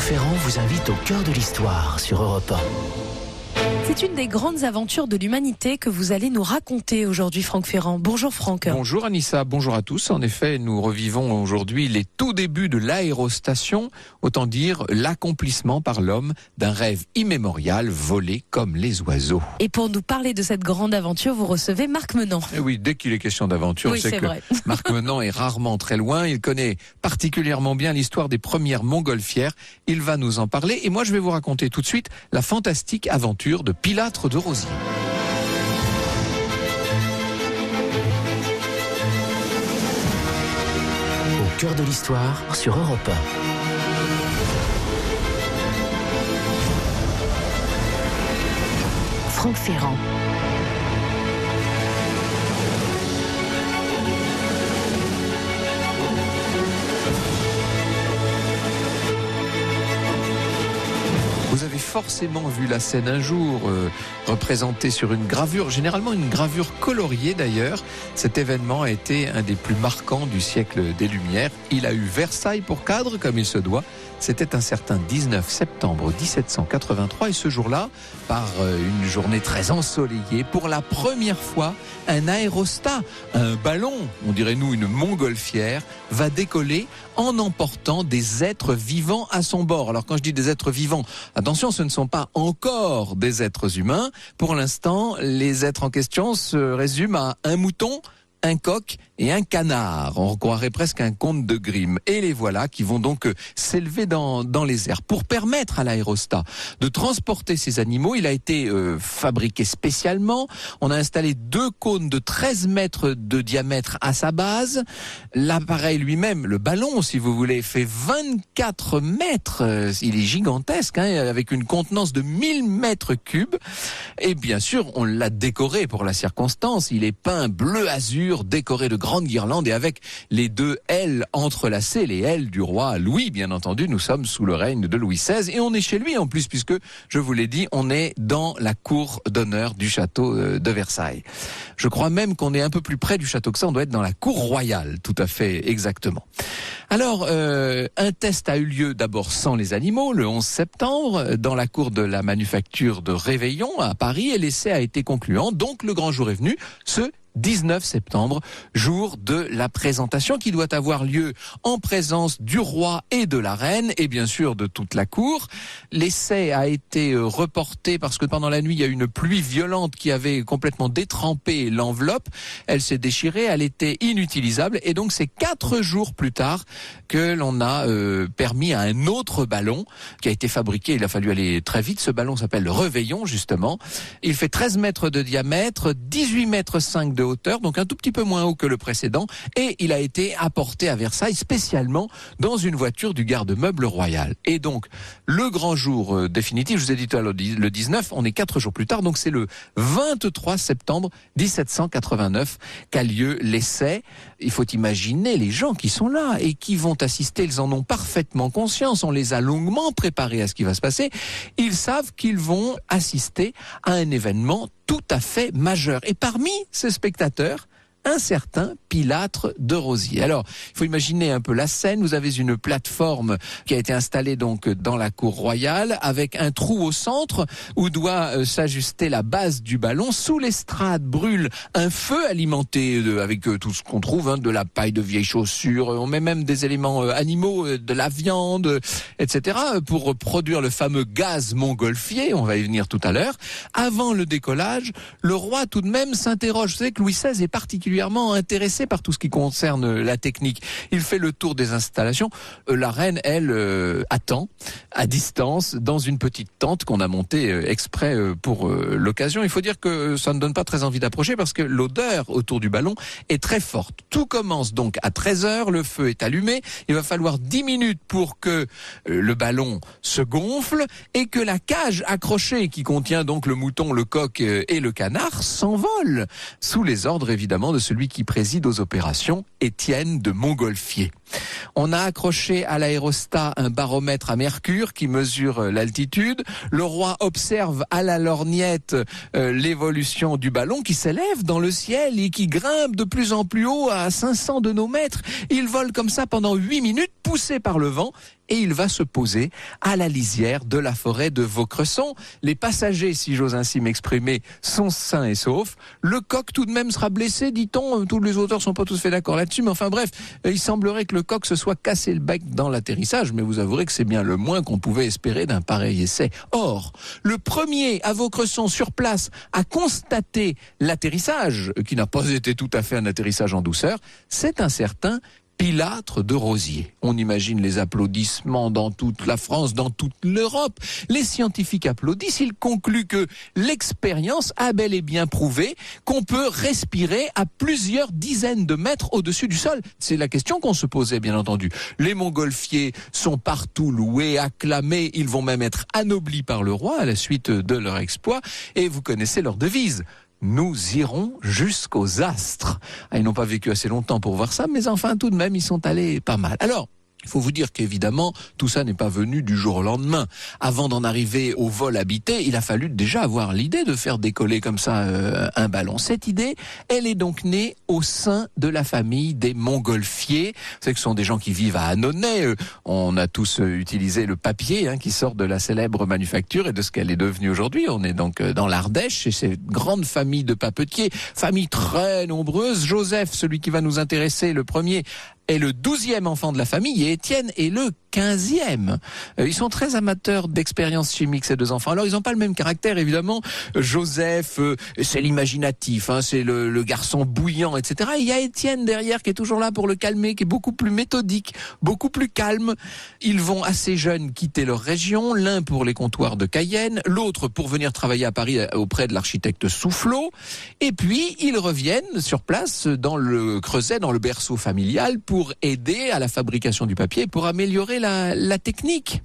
Ferrand vous invite au cœur de l'histoire sur Europe 1. C'est une des grandes aventures de l'humanité que vous allez nous raconter aujourd'hui, Franck Ferrand. Bonjour Franck. Bonjour Anissa, bonjour à tous. En effet, nous revivons aujourd'hui les tout débuts de l'aérostation, autant dire l'accomplissement par l'homme d'un rêve immémorial, voler comme les oiseaux. Et pour nous parler de cette grande aventure, vous recevez Marc Menant. Et oui, dès qu'il est question d'aventure, oui, c'est vrai. Marc Menant est rarement très loin. Il connaît particulièrement bien l'histoire des premières montgolfières. Il va nous en parler. Et moi, je vais vous raconter tout de suite la fantastique aventure de Pilâtre de Rosiers. Au cœur de l'histoire sur Europe 1. Franck Ferrand. Vous avez forcément vu la scène un jour, représentée sur une gravure, généralement une gravure coloriée d'ailleurs. Cet événement a été un des plus marquants du siècle des Lumières. Il a eu Versailles pour cadre, comme il se doit. C'était un certain 19 septembre 1783 et ce jour-là, par une journée très ensoleillée, pour la première fois, un aérostat, un ballon, on dirait nous une montgolfière, va décoller en emportant des êtres vivants à son bord. Alors quand je dis des êtres vivants, attention, ce ne sont pas encore des êtres humains. Pour l'instant, les êtres en question se résument à un mouton, un coq et un canard. On croirait presque un conte de Grimm. Et les voilà qui vont donc s'élever dans les airs. Pour permettre à l'aérostat de transporter ces animaux, il a été fabriqué spécialement. On a installé 2 cônes de 13 mètres de diamètre à sa base. L'appareil lui-même, le ballon si vous voulez, fait 24 mètres. Il est gigantesque, avec une contenance de 1000 mètres cubes. Et bien sûr, on l'a décoré pour la circonstance. Il est peint bleu azur, décoré de grandes guirlandes et avec les 2 ailes entrelacées, les ailes du roi Louis, bien entendu. Nous sommes sous le règne de Louis XVI et on est chez lui en plus, puisque, je vous l'ai dit, on est dans la cour d'honneur du château de Versailles. Je crois même qu'on est un peu plus près du château que ça, on doit être dans la cour royale, tout à fait exactement. Alors, un test a eu lieu d'abord sans les animaux, le 11 septembre, dans la cour de la manufacture de Réveillon à Paris, et l'essai a été concluant. Donc, le grand jour est venu, ce 19 septembre, jour de la présentation qui doit avoir lieu en présence du roi et de la reine et bien sûr de toute la cour. L'essai a été reporté parce que pendant la nuit, il y a eu une pluie violente qui avait complètement détrempé l'enveloppe. Elle s'est déchirée, elle était inutilisable et donc c'est 4 jours plus tard que l'on a permis à un autre ballon qui a été fabriqué. Il a fallu aller très vite. Ce ballon s'appelle le Réveillon justement. Il fait 13 mètres de diamètre, 18 mètres 5 de hauteur, donc un tout petit peu moins haut que le précédent, et il a été apporté à Versailles spécialement dans une voiture du garde-meuble royal. Et donc, le grand jour définitif, je vous ai dit tout à l'heure le 19, on est 4 jours plus tard, donc c'est le 23 septembre 1789 qu'a lieu l'essai. Il faut imaginer les gens qui sont là et qui vont assister, ils en ont parfaitement conscience, on les a longuement préparés à ce qui va se passer. Ils savent qu'ils vont assister à un événement tout à fait majeur. Et parmi ces spectateurs, un certain Pilâtre de Rosiers. Alors, il faut imaginer un peu la scène. Vous avez une plateforme qui a été installée donc dans la cour royale avec un trou au centre où doit s'ajuster la base du ballon. Sous l'estrade brûle un feu alimenté avec tout ce qu'on trouve, de la paille de vieilles chaussures. On met même des éléments animaux, de la viande, etc. pour produire le fameux gaz montgolfier. On va y venir tout à l'heure. Avant le décollage, le roi tout de même s'interroge. Vous savez que Louis XVI est particulièrement intéressé par tout ce qui concerne la technique. Il fait le tour des installations. La reine, elle, attend à distance dans une petite tente qu'on a montée exprès pour l'occasion. Il faut dire que ça ne donne pas très envie d'approcher parce que l'odeur autour du ballon est très forte. Tout commence donc à 13h, le feu est allumé. Il va falloir 10 minutes pour que le ballon se gonfle et que la cage accrochée qui contient donc le mouton, le coq et le canard s'envole sous les ordres évidemment de celui qui préside aux opérations, Étienne de Montgolfier. On a accroché à l'aérostat un baromètre à mercure qui mesure l'altitude. Le roi observe à la lorgnette l'évolution du ballon qui s'élève dans le ciel et qui grimpe de plus en plus haut à 500 de nos mètres. Il vole comme ça pendant 8 minutes, poussé par le vent. et il va se poser à la lisière de la forêt de Vaucresson. Les passagers, si j'ose ainsi m'exprimer, sont sains et saufs. Le coq tout de même sera blessé, dit-on. Tous les auteurs sont pas tous fait d'accord là-dessus, mais enfin bref, il semblerait que le coq se soit cassé le bec dans l'atterrissage, mais vous avouerez que c'est bien le moins qu'on pouvait espérer d'un pareil essai. Or, le premier à Vaucresson sur place à constater l'atterrissage, qui n'a pas été tout à fait un atterrissage en douceur, c'est un certain Pilâtre de Rosiers. On imagine les applaudissements dans toute la France, dans toute l'Europe. Les scientifiques applaudissent, ils concluent que l'expérience a bel et bien prouvé qu'on peut respirer à plusieurs dizaines de mètres au-dessus du sol. C'est la question qu'on se posait, bien entendu. Les montgolfiers sont partout loués, acclamés, ils vont même être anoblis par le roi à la suite de leur exploit, et vous connaissez leur devise. Nous irons jusqu'aux astres. Ils n'ont pas vécu assez longtemps pour voir ça, mais enfin tout de même, ils sont allés pas mal. Alors, il faut vous dire qu'évidemment, tout ça n'est pas venu du jour au lendemain. Avant d'en arriver au vol habité, il a fallu déjà avoir l'idée de faire décoller comme ça un ballon. Cette idée, elle est donc née au sein de la famille des montgolfiers. Vous savez que ce sont des gens qui vivent à Annonay. On a tous utilisé le papier qui sort de la célèbre manufacture et de ce qu'elle est devenue aujourd'hui. On est donc dans l'Ardèche, chez cette grande famille de papetiers, famille très nombreuse. Joseph, celui qui va nous intéresser, le premier, est le 12e enfant de la famille et Étienne est le 15e. Ils sont très amateurs d'expériences chimiques, ces deux enfants. Alors, ils n'ont pas le même caractère, évidemment. Joseph, c'est l'imaginatif, c'est le garçon bouillant, etc. Et il y a Étienne derrière qui est toujours là pour le calmer, qui est beaucoup plus méthodique, beaucoup plus calme. Ils vont assez jeunes quitter leur région, l'un pour les comptoirs de Cayenne, l'autre pour venir travailler à Paris auprès de l'architecte Soufflot. Et puis, ils reviennent sur place dans le Creuset, dans le berceau familial, pour aider à la fabrication du papier, pour améliorer la technique.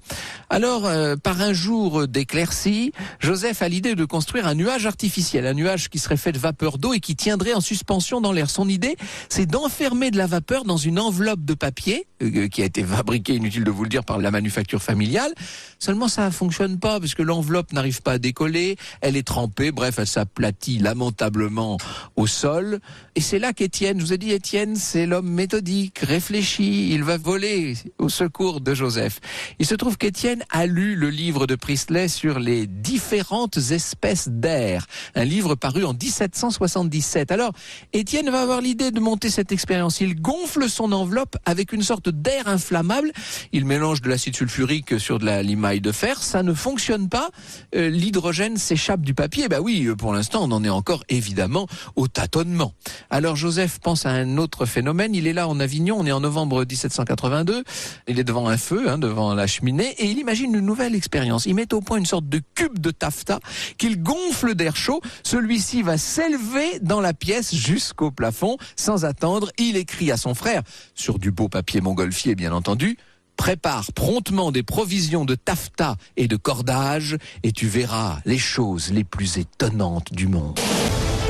Alors, par un jour d'éclaircie, Joseph a l'idée de construire un nuage artificiel, un nuage qui serait fait de vapeur d'eau et qui tiendrait en suspension dans l'air. Son idée, c'est d'enfermer de la vapeur dans une enveloppe de papier, qui a été fabriquée, inutile de vous le dire, par la manufacture familiale. Seulement, ça ne fonctionne pas, puisque l'enveloppe n'arrive pas à décoller, elle est trempée, bref, elle s'aplatit lamentablement au sol. Et c'est là qu'Étienne, je vous ai dit, Étienne, c'est l'homme méthodique, réfléchi, il va voler au secours de Joseph. Il se trouve qu'Étienne a lu le livre de Priestley sur les différentes espèces d'air, un livre paru en 1777. Alors, Étienne va avoir l'idée de monter cette expérience. Il gonfle son enveloppe avec une sorte d'air inflammable. Il mélange de l'acide sulfurique sur de la limaille de fer. Ça ne fonctionne pas. L'hydrogène s'échappe du papier. Ben oui, pour l'instant, on en est encore évidemment au tâtonnement. Alors, Joseph pense à un autre phénomène. Il est là en Avignon. On est en novembre 1782. Il est devant un feu, devant la cheminée, et il imagine une nouvelle expérience. Il met au point une sorte de cube de taffetas qu'il gonfle d'air chaud. Celui-ci va s'élever dans la pièce jusqu'au plafond. Sans attendre, il écrit à son frère, sur du beau papier montgolfier bien entendu: prépare promptement des provisions de taffetas et de cordage, et tu verras les choses les plus étonnantes du monde.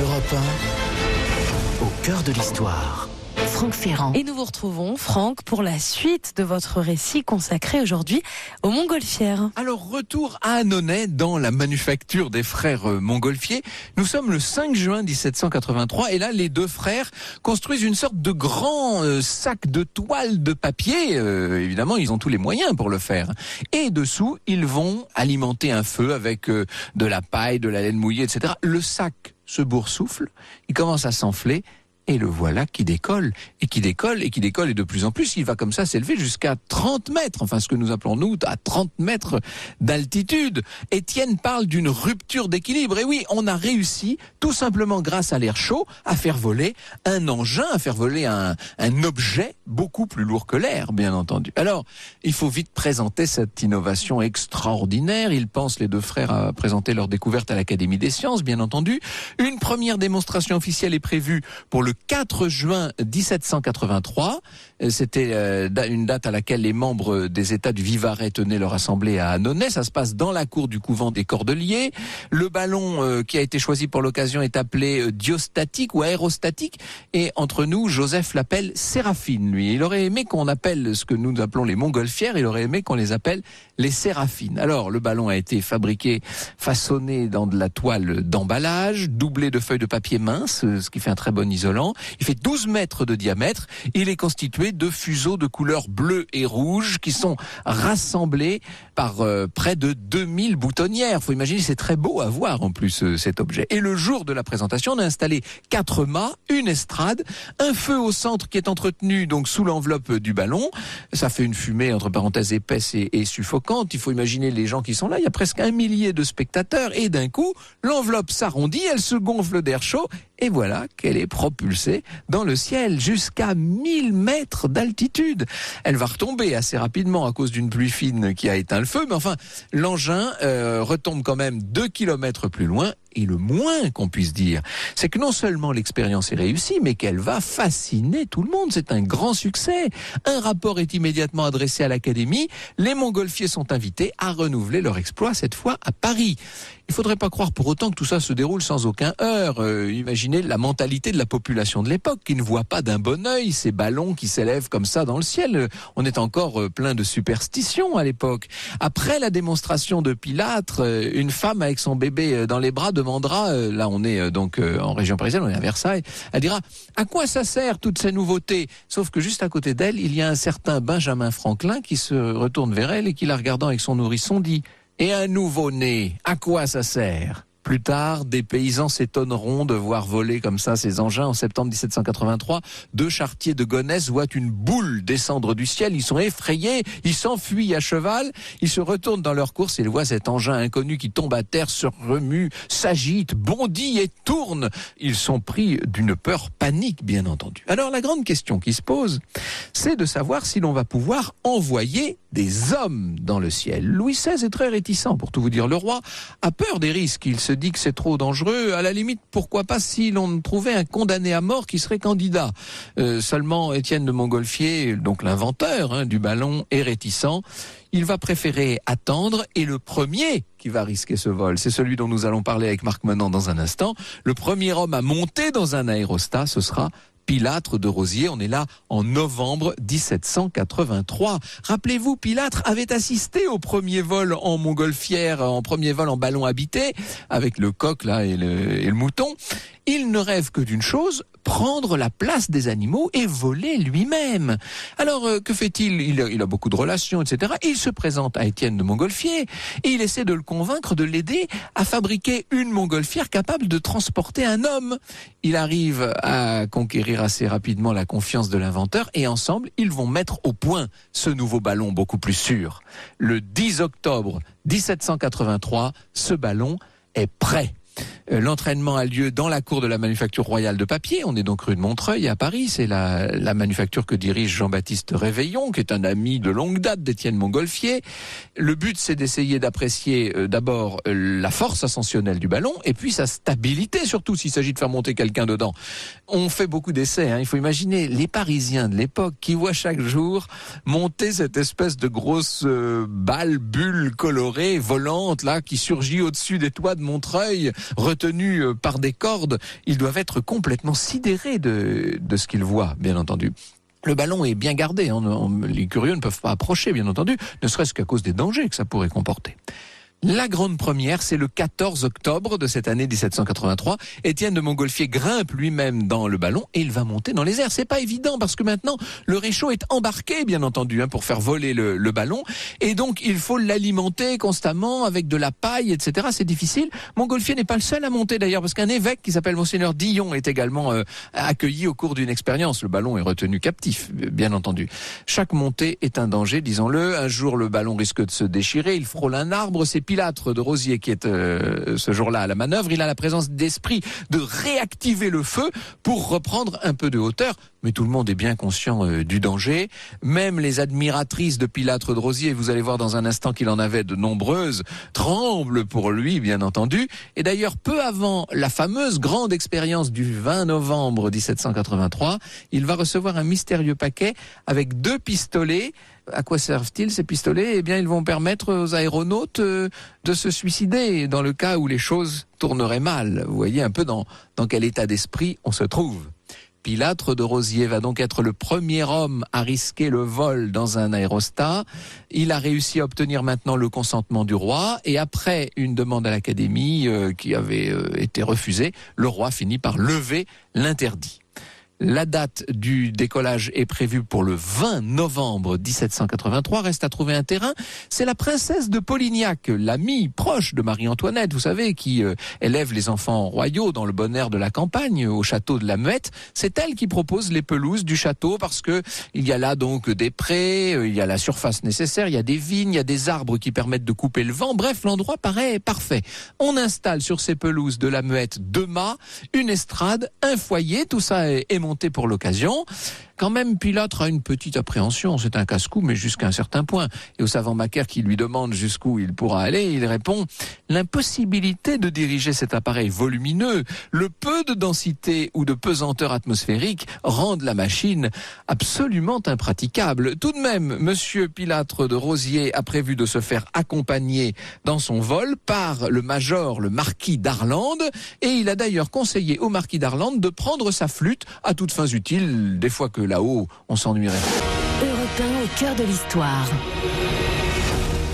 Europe 1, au cœur de l'histoire. Franck Ferrand. Et nous vous retrouvons, Franck, pour la suite de votre récit consacré aujourd'hui aux montgolfières. Alors, retour à Annonay, dans la manufacture des frères montgolfiers. Nous sommes le 5 juin 1783, et là, les deux frères construisent une sorte de grand sac de toile de papier. Évidemment, ils ont tous les moyens pour le faire. Et dessous, ils vont alimenter un feu avec de la paille, de la laine mouillée, etc. Le sac se boursoufle, il commence à s'enfler, et le voilà qui décolle, et qui décolle, et qui décolle, et de plus en plus, il va comme ça s'élever jusqu'à 30 mètres, enfin ce que nous appelons nous à 30 mètres d'altitude. Étienne parle d'une rupture d'équilibre, et oui, on a réussi, tout simplement grâce à l'air chaud, à faire voler un engin, à faire voler un objet beaucoup plus lourd que l'air, bien entendu. Alors, il faut vite présenter cette innovation extraordinaire. Ils pensent, les deux frères, à présenter leur découverte à l'Académie des sciences, bien entendu. Une première démonstration officielle est prévue pour le 4 juin 1783. C'était une date à laquelle les membres des États du Vivarais tenaient leur assemblée à Annonay. Ça se passe dans la cour du couvent des Cordeliers. Le ballon qui a été choisi pour l'occasion est appelé diostatique ou aérostatique. Et entre nous, Joseph l'appelle Séraphine, lui. Il aurait aimé qu'on appelle ce que nous appelons les montgolfières, il aurait aimé qu'on les appelle les Séraphines. Alors, le ballon a été fabriqué, façonné dans de la toile d'emballage, doublé de feuilles de papier mince, ce qui fait un très bon isolant. blanc. Il fait 12 mètres de diamètre. Il est constitué de fuseaux de couleur bleue et rouge qui sont rassemblés par près de 2000 boutonnières. Faut imaginer, c'est très beau à voir en plus cet objet. Et le jour de la présentation, on a installé 4 mâts, une estrade, un feu au centre qui est entretenu donc sous l'enveloppe du ballon. Ça fait une fumée entre parenthèses épaisse et suffocante. Il faut imaginer les gens qui sont là. Il y a presque 1 millier de spectateurs et d'un coup, l'enveloppe s'arrondit, elle se gonfle d'air chaud et voilà qu'elle est propulsée dans le ciel jusqu'à 1000 mètres d'altitude. Elle va retomber assez rapidement à cause d'une pluie fine qui a éteint le feu, mais enfin, l'engin retombe quand même 2 kilomètres plus loin. Et le moins qu'on puisse dire, c'est que non seulement l'expérience est réussie, mais qu'elle va fasciner tout le monde. C'est un grand succès. Un rapport est immédiatement adressé à l'Académie. Les montgolfiers sont invités à renouveler leur exploit, cette fois à Paris. Il ne faudrait pas croire pour autant que tout ça se déroule sans aucun heurt. Imaginez la mentalité de la population de l'époque qui ne voit pas d'un bon œil ces ballons qui s'élèvent comme ça dans le ciel. On est encore plein de superstitions à l'époque. Après la démonstration de Pilâtre, une femme avec son bébé dans les bras demandera, là on est donc en région parisienne, on est à Versailles, elle dira « À quoi ça sert toutes ces nouveautés ?» Sauf que juste à côté d'elle, il y a un certain Benjamin Franklin qui se retourne vers elle et qui la regardant avec son nourrisson dit « Et un nouveau-né, à quoi ça sert ?» Plus tard, des paysans s'étonneront de voir voler comme ça ces engins. En septembre 1783, 2 charretiers de Gonesse voient une boule descendre du ciel. Ils sont effrayés, ils s'enfuient à cheval. Ils se retournent dans leur course et ils voient cet engin inconnu qui tombe à terre, se remue, s'agite, bondit et tourne. Ils sont pris d'une peur panique, bien entendu. Alors la grande question qui se pose, c'est de savoir si l'on va pouvoir envoyer des hommes dans le ciel. Louis XVI est très réticent, pour tout vous dire. Le roi a peur des risques. Il se dit que c'est trop dangereux. À la limite, pourquoi pas si l'on trouvait un condamné à mort qui serait candidat. Seulement, Étienne de Montgolfier, donc l'inventeur du ballon, est réticent. Il va préférer attendre et le premier qui va risquer ce vol, c'est celui dont nous allons parler avec Marc Menand dans un instant. Le premier homme à monter dans un aérostat, ce sera Pilâtre de Rosiers. On est là en novembre 1783. Rappelez-vous, Pilâtre avait assisté au premier vol en montgolfière, en premier vol en ballon habité, avec le coq là et le mouton. Il ne rêve que d'une chose, prendre la place des animaux et voler lui-même. Alors, que fait-il ? Il a beaucoup de relations, etc. Il se présente à Étienne de Montgolfier et il essaie de le convaincre de l'aider à fabriquer une montgolfière capable de transporter un homme. Il arrive à conquérir assez rapidement la confiance de l'inventeur et ensemble, ils vont mettre au point ce nouveau ballon beaucoup plus sûr. Le 10 octobre 1783, ce ballon est prêt. L'entraînement a lieu dans la cour de la Manufacture Royale de Papier. On est donc rue de Montreuil à Paris. C'est la manufacture que dirige Jean-Baptiste Réveillon, qui est un ami de longue date d'Étienne Montgolfier. Le but, c'est d'essayer d'apprécier d'abord la force ascensionnelle du ballon et puis sa stabilité, surtout s'il s'agit de faire monter quelqu'un dedans. On fait beaucoup d'essais. Il faut imaginer les Parisiens de l'époque qui voient chaque jour monter cette espèce de grosse bulle colorée, volante, là, qui surgit au-dessus des toits de Montreuil, retenus par des cordes. Ils doivent être complètement sidérés de ce qu'ils voient, bien entendu. Le ballon est bien gardé, les curieux ne peuvent pas approcher, bien entendu, ne serait-ce qu'à cause des dangers que ça pourrait comporter. La grande première, c'est le 14 octobre de cette année 1783. Étienne de Montgolfier grimpe lui-même dans le ballon et il va monter dans les airs. C'est pas évident parce que maintenant, le réchaud est embarqué, bien entendu, pour faire voler le ballon. Et donc, il faut l'alimenter constamment avec de la paille, etc. C'est difficile. Montgolfier n'est pas le seul à monter d'ailleurs parce qu'un évêque qui s'appelle Monseigneur Dillon est également accueilli au cours d'une expérience. Le ballon est retenu captif, bien entendu. Chaque montée est un danger, disons-le. Un jour, le ballon risque de se déchirer. Il frôle un arbre. C'est Pilâtre de Rosiers qui est ce jour-là à la manœuvre. Il a la présence d'esprit de réactiver le feu pour reprendre un peu de hauteur. Mais tout le monde est bien conscient du danger. Même les admiratrices de Pilâtre de Rosiers, vous allez voir dans un instant qu'il en avait de nombreuses, tremblent pour lui, bien entendu. Et d'ailleurs, peu avant la fameuse grande expérience du 20 novembre 1783, il va recevoir un mystérieux paquet avec 2 pistolets. À quoi servent-ils ces pistolets ? Eh bien, ils vont permettre aux aéronautes de se suicider dans le cas où les choses tourneraient mal. Vous voyez un peu dans quel état d'esprit on se trouve. Pilâtre de Rosiers va donc être le premier homme à risquer le vol dans un aérostat. Il a réussi à obtenir maintenant le consentement du roi et après une demande à l'Académie qui avait été refusée, le roi finit par lever l'interdit. La date du décollage est prévue pour le 20 novembre 1783. Reste à trouver un terrain. C'est la princesse de Polignac, l'amie proche de Marie-Antoinette, vous savez, qui élève les enfants royaux dans le bon air de la campagne, au château de la Muette. C'est elle qui propose les pelouses du château parce que il y a là donc des prés, il y a la surface nécessaire, il y a des vignes, il y a des arbres qui permettent de couper le vent. Bref, l'endroit paraît parfait. On installe sur ces pelouses de la Muette 2 mâts, une estrade, un foyer, tout ça est monté pour l'occasion. Quand même, Pilâtre a une petite appréhension, c'est un casse-cou, mais jusqu'à un certain point. Et au savant Macaire qui lui demande jusqu'où il pourra aller, il répond « L'impossibilité de diriger cet appareil volumineux, le peu de densité ou de pesanteur atmosphérique rendent la machine absolument impraticable. Tout de même, monsieur Pilâtre de Rozier a prévu de se faire accompagner dans son vol par le major, le marquis d'Arlande, et il a d'ailleurs conseillé au marquis d'Arlande de prendre sa flûte à toutes fins utiles, des fois que là-haut, on s'ennuierait. Europe 1 au cœur de l'histoire.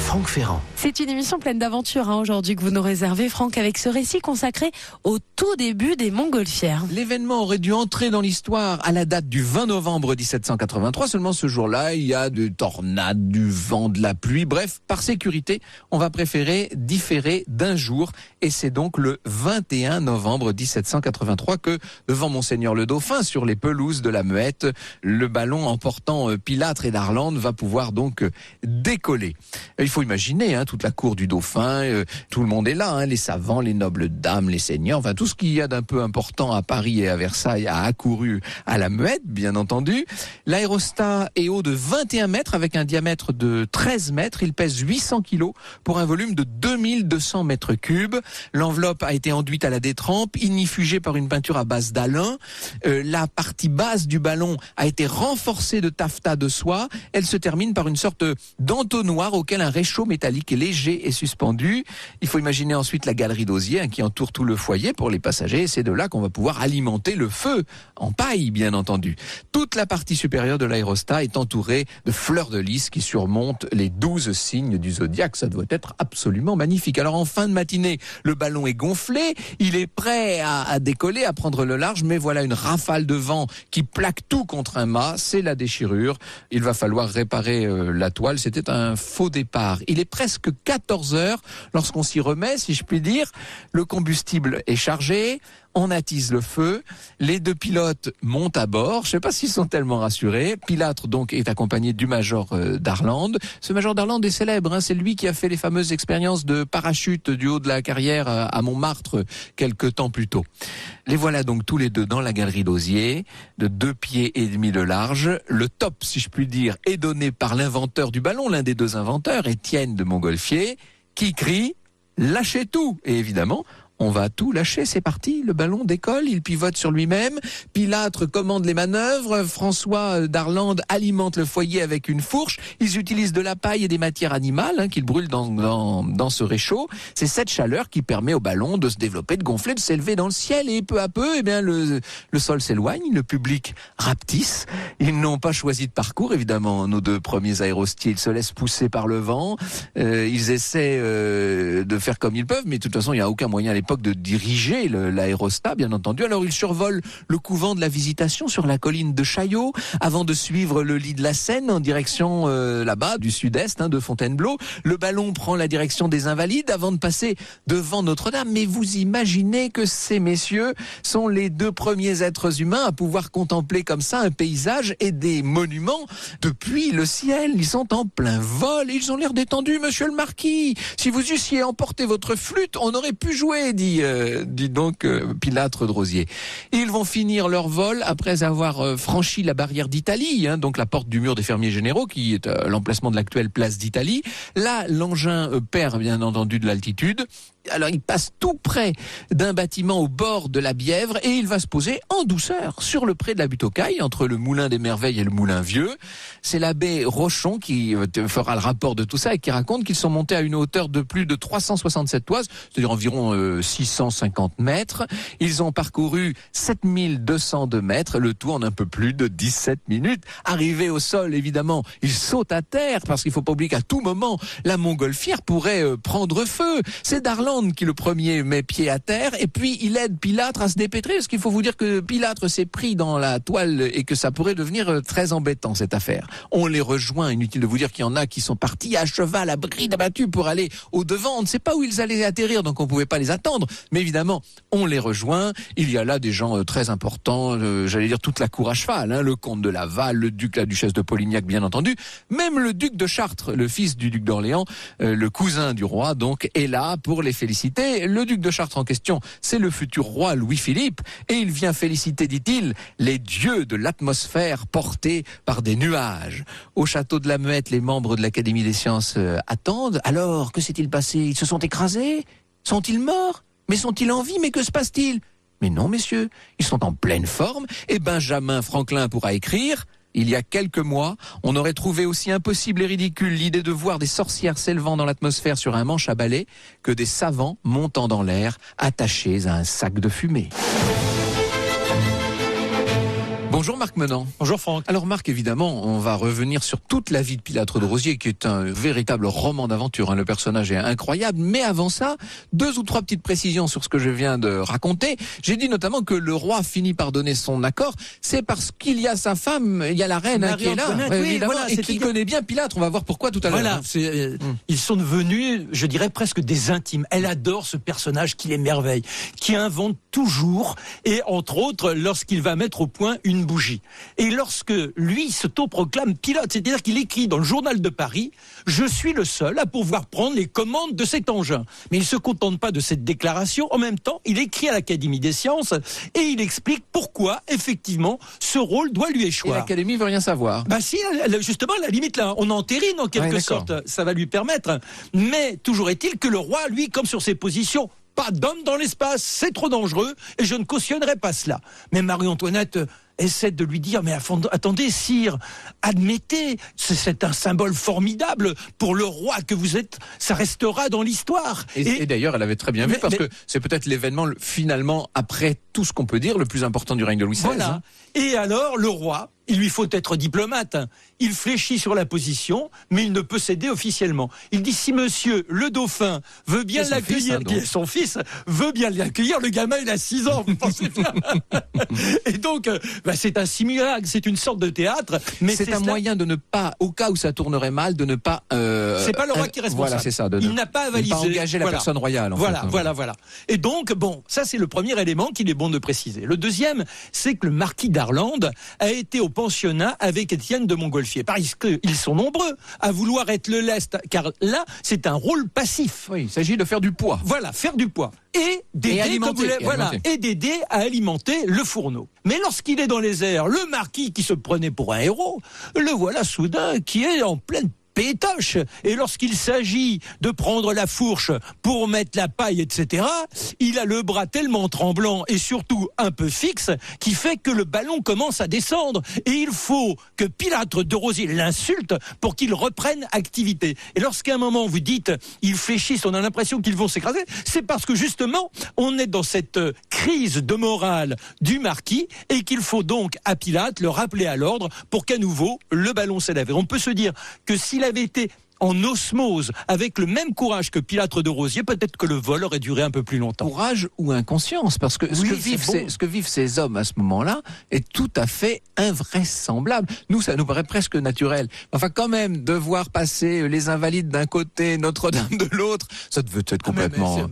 Franck Ferrand. C'est une émission pleine d'aventures aujourd'hui que vous nous réservez, Franck, avec ce récit consacré au tout début des Montgolfières. L'événement aurait dû entrer dans l'histoire à la date du 20 novembre 1783. Seulement ce jour-là, il y a des tornades, du vent, de la pluie. Bref, par sécurité, on va préférer différer d'un jour. Et c'est donc le 21 novembre 1783 que, devant Monseigneur le Dauphin, sur les pelouses de la Muette, le ballon emportant Pilâtre et d'Arlande va pouvoir donc décoller. Il faut imaginer toute la cour du Dauphin, tout le monde est là, les savants, les nobles dames, les seigneurs, enfin tout ce qu'il y a d'un peu important à Paris et à Versailles a accouru à la Muette, bien entendu. L'aérostat est haut de 21 mètres avec un diamètre de 13 mètres. Il pèse 800 kilos pour un volume de 2200 mètres cubes. L'enveloppe a été enduite à la détrempe, ignifugée par une peinture à base d'alun. La partie basse du ballon a été renforcée de taffetas de soie. Elle se termine par une sorte d'entonnoir auquel un réchaud métallique léger est suspendu. Il faut imaginer ensuite la galerie d'osier qui entoure tout le foyer pour les passagers. C'est de là qu'on va pouvoir alimenter le feu, en paille bien entendu. Toute la partie supérieure de l'aérostat est entourée de fleurs de lys qui surmontent les 12 signes du zodiaque. Ça doit être absolument magnifique. Alors en fin de matinée, le ballon est gonflé, il est prêt à décoller, à prendre le large, mais voilà une rafale de vent qui plaque tout contre un mât. C'est la déchirure. Il va falloir réparer la toile. C'était un faux départ. Il est presque 14 heures lorsqu'on s'y remet, si je puis dire. Le combustible est chargé. On attise le feu, les 2 pilotes montent à bord, je ne sais pas s'ils sont tellement rassurés. Pilâtre donc est accompagné du major d'Arlande. Ce major d'Arlande est célèbre, c'est lui qui a fait les fameuses expériences de parachute du haut de la carrière à Montmartre quelques temps plus tôt. Les voilà donc tous les deux dans la galerie d'osier, de 2,5 pieds de large. Le top, si je puis dire, est donné par l'inventeur du ballon, l'un des 2 inventeurs, Étienne de Montgolfier, qui crie « Lâchez tout !» Et évidemment, on va tout lâcher, c'est parti, le ballon décolle, il pivote sur lui-même, Pilâtre commande les manœuvres, François d'Arlande alimente le foyer avec une fourche, ils utilisent de la paille et des matières animales qu'ils brûlent dans ce réchaud. C'est cette chaleur qui permet au ballon de se développer, de gonfler, de s'élever dans le ciel et peu à peu, le sol s'éloigne, le public rapetisse. Ils n'ont pas choisi de parcours, évidemment, nos 2 premiers aérostiers, ils se laissent pousser par le vent, ils essaient de faire comme ils peuvent, mais de toute façon, il n'y a aucun moyen à l'époque de diriger l'aérostat, bien entendu. Alors, il survole le couvent de la Visitation sur la colline de Chaillot, avant de suivre le lit de la Seine en direction là-bas, du sud-est, de Fontainebleau. Le ballon prend la direction des Invalides avant de passer devant Notre-Dame. Mais vous imaginez que ces messieurs sont les 2 premiers êtres humains à pouvoir contempler comme ça un paysage et des monuments depuis le ciel. Ils sont en plein vol et ils ont l'air détendus, monsieur le marquis. Si vous eussiez emporté votre flûte, on aurait pu jouer, dit donc Pilâtre de Rozier. Ils vont finir leur vol après avoir franchi la barrière d'Italie, donc la porte du mur des fermiers généraux, qui est l'emplacement de l'actuelle place d'Italie. Là, l'engin perd bien entendu de l'altitude. Alors il passe tout près d'un bâtiment au bord de la Bièvre et il va se poser en douceur sur le pré de la butte aux Cailles, entre le Moulin des Merveilles et le Moulin Vieux. C'est l'abbé Rochon qui fera le rapport de tout ça et qui raconte qu'ils sont montés à une hauteur de plus de 367 toises, c'est-à-dire environ 650 mètres. Ils ont parcouru 7202 mètres, le tout en un peu plus de 17 minutes. Arrivés au sol, évidemment, ils sautent à terre parce qu'il ne faut pas oublier qu'à tout moment, la montgolfière pourrait prendre feu. C'est d'Arlande Darlande qui le premier met pied à terre et puis il aide Pilâtre à se dépêtrer parce qu'il faut vous dire que Pilâtre s'est pris dans la toile et que ça pourrait devenir très embêtant cette affaire. On les rejoint, inutile de vous dire qu'il y en a qui sont partis à cheval, à bride abattue pour aller au devant. On ne sait pas où ils allaient atterrir, donc on ne pouvait pas les attendre. Mais évidemment, on les rejoint. Il y a là des gens très importants, j'allais dire toute la cour à cheval, hein, le comte de Laval, le duc, la duchesse de Polignac, bien entendu. Même le duc de Chartres, le fils du duc d'Orléans, le cousin du roi, donc, est là pour les féliciter. Le duc de Chartres en question, c'est le futur roi Louis-Philippe, et il vient féliciter, dit-il, les dieux de l'atmosphère portés par des nuages. Au château de la Muette, les membres de l'Académie des sciences attendent. Alors, que s'est-il passé? Ils se sont écrasés? Sont-ils morts? Mais sont-ils en vie? Mais que se passe-t-il? Mais non, messieurs, ils sont en pleine forme, et Benjamin Franklin pourra écrire: il y a quelques mois, on aurait trouvé aussi impossible et ridicule l'idée de voir des sorcières s'élevant dans l'atmosphère sur un manche à balai que des savants montant dans l'air attachés à un sac de fumée. Bonjour Marc Menant. Bonjour Franck. Alors Marc, évidemment, on va revenir sur toute la vie de Pilâtre de Rosiers, qui est un véritable roman d'aventure, hein. Le personnage est incroyable, mais avant ça, 2 ou 3 petites précisions sur ce que je viens de raconter. J'ai dit notamment que le roi finit par donner son accord, c'est parce qu'il y a sa femme, il y a la reine qui est là, évidemment, et qui connaît bien Pilâtre. On va voir pourquoi tout à l'heure. Voilà, ils sont devenus, je dirais, presque des intimes. Elle adore ce personnage qui l'émerveille, qui invente toujours, et entre autres, lorsqu'il va mettre au point une bougie. Et lorsque lui s'autoproclame pilote, c'est-à-dire qu'il écrit dans le journal de Paris: je suis le seul à pouvoir prendre les commandes de cet engin. Mais il ne se contente pas de cette déclaration. En même temps, il écrit à l'Académie des sciences et il explique pourquoi, effectivement, ce rôle doit lui échoir. Et l'Académie veut rien savoir. Bah si, justement, à la limite, là, on entérine en quelque sorte. Ça va lui permettre. Mais toujours est-il que le roi, lui, comme sur ses positions, pas d'homme dans l'espace, c'est trop dangereux et je ne cautionnerai pas cela. Mais Marie-Antoinette essaie de lui dire: mais attendez sire, admettez, c'est un symbole formidable pour le roi que vous êtes, ça restera dans l'histoire. Et d'ailleurs, elle avait très bien vu, parce que c'est peut-être l'événement, finalement, après tout ce qu'on peut dire, le plus important du règne de Louis XVI. Voilà. Et alors, le roi, il lui faut être diplomate. Il fléchit sur la position, mais il ne peut céder officiellement. Il dit: si monsieur le dauphin veut bien l'accueillir, qui est son fils, veut bien l'accueillir, le gamin il a 6 ans, vous pensez bien. Et donc, c'est un simulacre, c'est une sorte de théâtre. Mais c'est un moyen de ne pas, au cas où ça tournerait mal, de ne pas... c'est pas le roi qui est responsable. Voilà, c'est ça. Il n'a pas avalisé. Ne pas engager la personne royale. Voilà. Et donc, bon, ça c'est le premier élément qu'il est bon de préciser. Le deuxième, c'est que le marquis d'Arlande a été au pensionnat avec Étienne de Montgolfier. Parce qu'ils sont nombreux à vouloir être le lest, car là, c'est un rôle passif. Oui, il s'agit de faire du poids. Voilà, faire du poids. Et d'aider à alimenter le fourneau. Mais lorsqu'il est dans les airs, le marquis qui se prenait pour un héros, le voilà soudain qui est en pleine pétoche. Et lorsqu'il s'agit de prendre la fourche pour mettre la paille, etc., il a le bras tellement tremblant et surtout un peu fixe qui fait que le ballon commence à descendre. Et il faut que Pilâtre de Rosiers l'insulte pour qu'il reprenne activité. Et lorsqu'à un moment vous dites ils fléchissent, on a l'impression qu'ils vont s'écraser, c'est parce que justement on est dans cette crise de morale du marquis et qu'il faut donc à Pilâtre le rappeler à l'ordre pour qu'à nouveau le ballon s'élève. Et on peut se dire que s'il avait été en osmose, avec le même courage que Pilâtre de Rosiers, peut-être que le vol aurait duré un peu plus longtemps. Courage ou inconscience, parce que ce que vivent ces hommes à ce moment-là est tout à fait invraisemblable. Nous, ça nous paraît presque naturel. Enfin, quand même, devoir passer les Invalides d'un côté, Notre-Dame de l'autre, ça devait être complètement...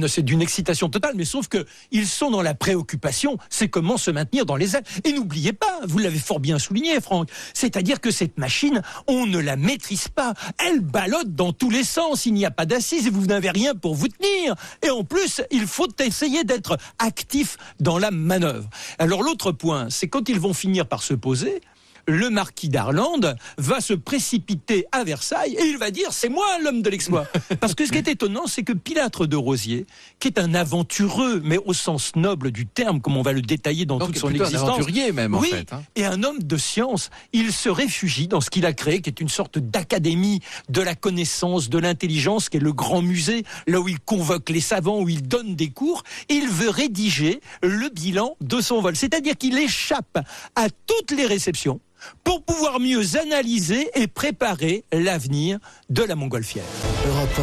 C'est d'une excitation totale, mais sauf que ils sont dans la préoccupation, c'est comment se maintenir dans les airs. Et n'oubliez pas, vous l'avez fort bien souligné, Franck, c'est-à-dire que cette machine, on ne la maîtrise pas. Elle ballotte dans tous les sens, il n'y a pas d'assise et vous n'avez rien pour vous tenir. Et en plus, il faut essayer d'être actif dans la manœuvre. Alors l'autre point, c'est quand ils vont finir par se poser, le marquis d'Arlande va se précipiter à Versailles et il va dire: c'est moi l'homme de l'exploit. Parce que ce qui est étonnant, c'est que Pilâtre de Rosiers, qui est un aventureux, mais au sens noble du terme, comme on va le détailler dans toute son existence, un aventurier même, en fait, hein. Et un homme de science, il se réfugie dans ce qu'il a créé, qui est une sorte d'académie de la connaissance, de l'intelligence, qui est le grand musée, là où il convoque les savants, où il donne des cours. Il veut rédiger le bilan de son vol. C'est-à-dire qu'il échappe à toutes les réceptions pour pouvoir mieux analyser et préparer l'avenir de la montgolfière. Europe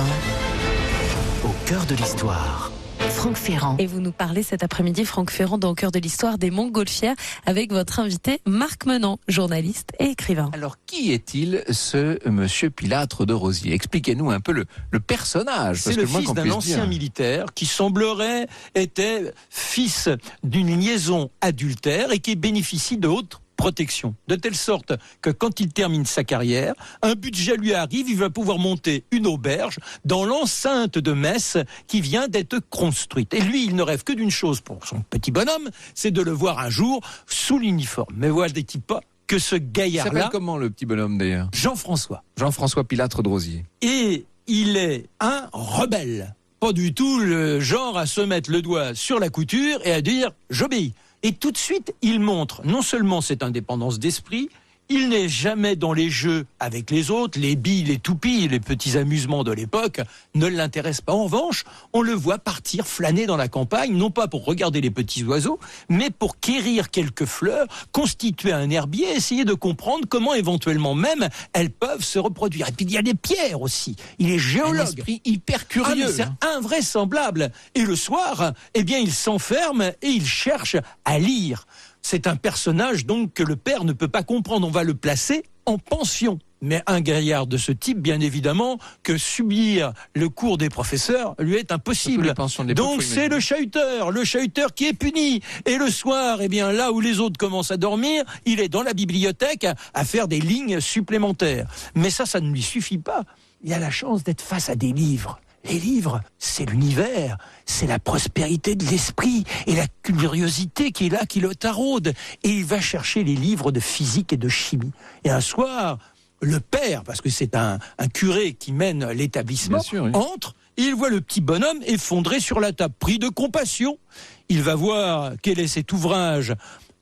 1, au cœur de l'histoire. Franck Ferrand. Et vous nous parlez cet après-midi, Franck Ferrand, dans Au cœur de l'histoire des Montgolfières, avec votre invité Marc Menant, journaliste et écrivain. Alors, qui est-il, ce monsieur Pilâtre de Rozier? Expliquez-nous un peu le personnage. C'est le fils d'un ancien militaire qui semblerait était fils d'une liaison adultère et qui bénéficie de hautes protection, de telle sorte que quand il termine sa carrière, un budget lui arrive, il va pouvoir monter une auberge dans l'enceinte de Metz qui vient d'être construite. Et lui, il ne rêve que d'une chose pour son petit bonhomme, c'est de le voir un jour sous l'uniforme. Mais voyez-t-il pas que ce gaillard-là... Il s'appelle comment, le petit bonhomme, d'ailleurs? Jean-François. Jean-François Pilâtre de Rozier. Et il est un rebelle. Pas du tout le genre à se mettre le doigt sur la couture et à dire « j'obéis ». Et tout de suite, il montre non seulement cette indépendance d'esprit, il n'est jamais dans les jeux avec les autres, les billes, les toupies, les petits amusements de l'époque ne l'intéressent pas. En revanche, on le voit partir flâner dans la campagne, non pas pour regarder les petits oiseaux, mais pour quérir quelques fleurs, constituer un herbier, essayer de comprendre comment éventuellement même elles peuvent se reproduire. Et puis il y a des pierres aussi. Il est géologue. Un esprit hyper curieux. C'est invraisemblable. Et le soir, eh bien, il s'enferme et il cherche à lire. C'est un personnage donc que le père ne peut pas comprendre. On va le placer en pension. Mais un gaillard de ce type, bien évidemment, que subir le cours des professeurs lui est impossible. Donc c'est le chahuteur qui est puni. Et le soir, eh bien là où les autres commencent à dormir, il est dans la bibliothèque à faire des lignes supplémentaires. Mais ça ne lui suffit pas. Il a la chance d'être face à des livres. Les livres, c'est l'univers, c'est la prospérité de l'esprit et la curiosité qui est là, qui le taraude. Et il va chercher les livres de physique et de chimie. Et un soir, le père, parce que c'est un curé qui mène l'établissement, sûr, oui, entre, et il voit le petit bonhomme effondré sur la table, pris de compassion. Il va voir quel est cet ouvrage.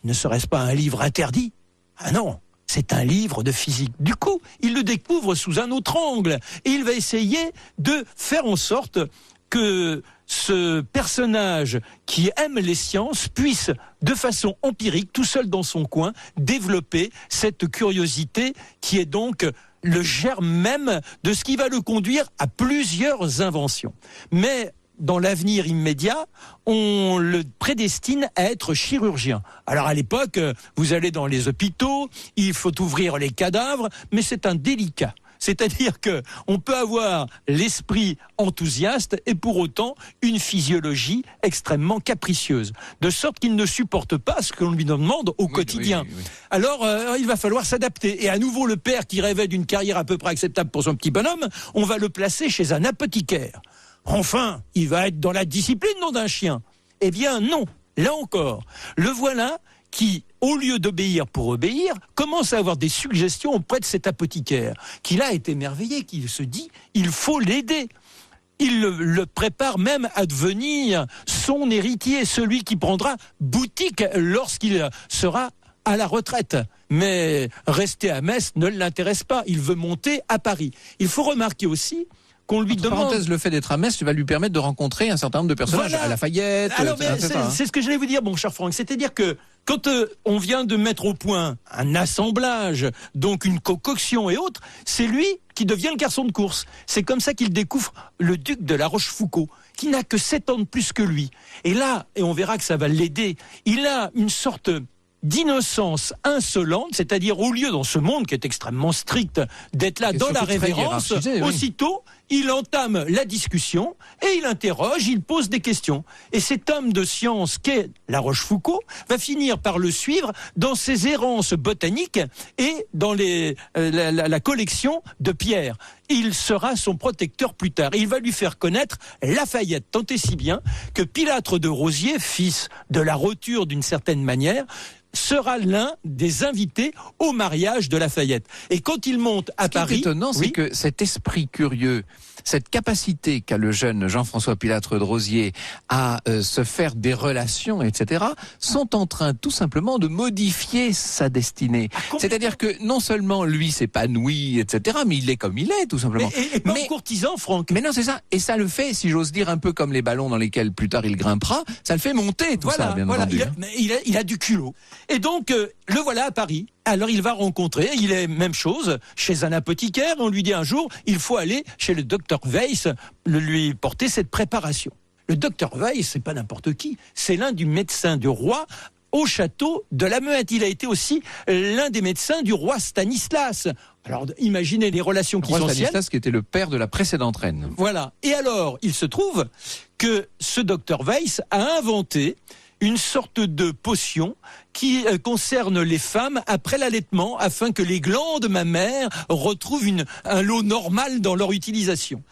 Ne serait-ce pas un livre interdit? Ah non! C'est un livre de physique. Du coup, il le découvre sous un autre angle. Et il va essayer de faire en sorte que ce personnage qui aime les sciences puisse, de façon empirique, tout seul dans son coin, développer cette curiosité qui est donc le germe même de ce qui va le conduire à plusieurs inventions. Mais dans l'avenir immédiat, on le prédestine à être chirurgien. Alors à l'époque, vous allez dans les hôpitaux, il faut ouvrir les cadavres, mais c'est un délicat. C'est-à-dire que on peut avoir l'esprit enthousiaste et pour autant une physiologie extrêmement capricieuse, de sorte qu'il ne supporte pas ce qu'on lui demande au quotidien. Oui. Alors il va falloir s'adapter. Et à nouveau, le père qui rêvait d'une carrière à peu près acceptable pour son petit bonhomme, on va le placer chez un apothicaire. Enfin, il va être dans la discipline, non d'un chien. Eh bien non, là encore, le voilà qui, au lieu d'obéir pour obéir, commence à avoir des suggestions auprès de cet apothicaire, qui là est émerveillé, qui se dit, il faut l'aider. Il le prépare même à devenir son héritier, celui qui prendra boutique lorsqu'il sera à la retraite. Mais rester à Metz ne l'intéresse pas, il veut monter à Paris. Il faut remarquer aussi qu'on lui demande... Parenthèse, le fait d'être à Metz va lui permettre de rencontrer un certain nombre de personnages, à Lafayette... Alors, c'est ce que j'allais vous dire, mon cher Franck, c'est-à-dire que quand on vient de mettre au point un assemblage, donc une concoction et autres, c'est lui qui devient le garçon de course. C'est comme ça qu'il découvre le duc de La Rochefoucauld, qui n'a que 7 ans de plus que lui. Et là, et on verra que ça va l'aider, il a une sorte d'innocence insolente, c'est-à-dire au lieu dans ce monde qui est extrêmement strict d'être là dans la révérence, aussitôt il entame la discussion et il interroge, il pose des questions. Et cet homme de science qu'est La Rochefoucauld va finir par le suivre dans ses errances botaniques et dans la collection de pierres. Il sera son protecteur plus tard. Et il va lui faire connaître Lafayette, tant et si bien que Pilâtre de Rozier, fils de la roture d'une certaine manière, sera l'un des invités au mariage de Lafayette. Et quand il monte à Paris... Ce qui est étonnant, c'est que cet esprit curieux, cette capacité qu'a le jeune Jean-François Pilâtre de Rozier à se faire des relations, etc., sont en train tout simplement de modifier sa destinée. C'est-à-dire que non seulement lui s'épanouit, etc., mais il est comme il est, tout simplement. Et pas courtisan, Franck. Mais non, c'est ça. Et ça le fait, si j'ose dire, un peu comme les ballons dans lesquels plus tard il grimpera, ça le fait monter, tout ça, bien entendu. Il a du culot. Et donc, le voilà à Paris. Alors il va rencontrer, il est même chose, chez un apothicaire. On lui dit un jour, il faut aller chez le docteur docteur Weiss lui portait cette préparation. Le docteur Weiss, c'est pas n'importe qui, c'est l'un du médecin du roi au château de la Meurthe. Il a été aussi l'un des médecins du roi Stanislas. Alors, imaginez les relations qui sont siennes. Stanislas qui était le père de la précédente reine. Voilà. Et alors, il se trouve que ce docteur Weiss a inventé une sorte de potion qui concerne les femmes après l'allaitement, afin que les glandes mammaires retrouvent un lot normal dans leur utilisation.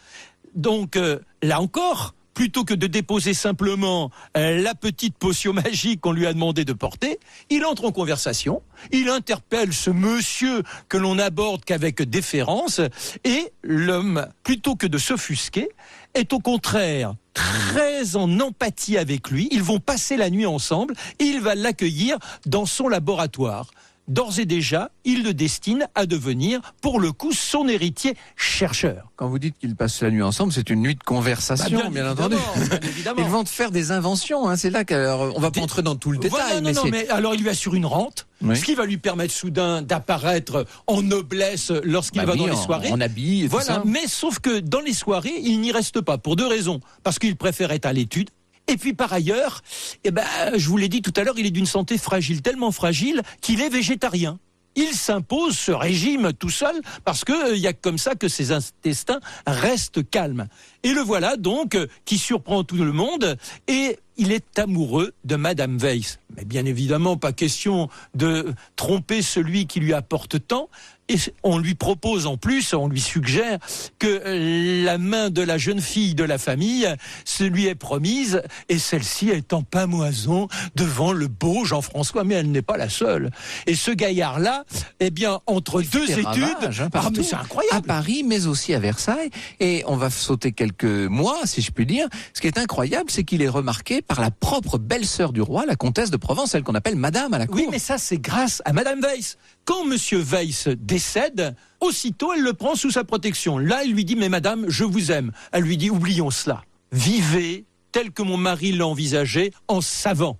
Donc, là encore, plutôt que de déposer simplement la petite potion magique qu'on lui a demandé de porter, il entre en conversation, il interpelle ce monsieur que l'on aborde qu'avec déférence, et l'homme, plutôt que de s'offusquer, est au contraire très en empathie avec lui. Ils vont passer la nuit ensemble et il va l'accueillir dans son laboratoire. D'ores et déjà, il le destine à devenir, pour le coup, son héritier chercheur. Quand vous dites qu'ils passent la nuit ensemble, c'est une nuit de conversation, bien entendu. Évidemment. Ils vont faire des inventions, hein. C'est là qu'on va pas entrer dans tout le détail. Voilà, mais alors il lui assure une rente, ce qui va lui permettre soudain d'apparaître en noblesse lorsqu'il va dans les soirées. En habit et tout ça. Mais sauf que dans les soirées, il n'y reste pas, pour deux raisons. Parce qu'il préfère être à l'étude. Et puis par ailleurs, je vous l'ai dit tout à l'heure, il est d'une santé fragile, tellement fragile qu'il est végétarien. Il s'impose ce régime tout seul parce que il y a comme ça que ses intestins restent calmes. Et le voilà donc qui surprend tout le monde, et il est amoureux de Madame Weiss. Mais bien évidemment, pas question de tromper celui qui lui apporte tant. Et on lui propose en plus, on lui suggère que la main de la jeune fille de la famille se lui est promise, et celle-ci est en pamoison devant le beau Jean-François, mais elle n'est pas la seule. Et ce gaillard-là, entre deux études, mais c'est incroyable. À Paris, mais aussi à Versailles, et on va sauter quelques mois, si je puis dire. Ce qui est incroyable, c'est qu'il est remarqué par la propre belle-sœur du roi, la comtesse de Provence, celle qu'on appelle Madame à la cour. Oui, mais ça, c'est grâce à Madame Weiss. Quand Monsieur Weiss décède, aussitôt elle le prend sous sa protection. Là, il lui dit, mais madame, je vous aime. Elle lui dit, oublions cela. Vivez tel que mon mari l'a envisagé, en savant.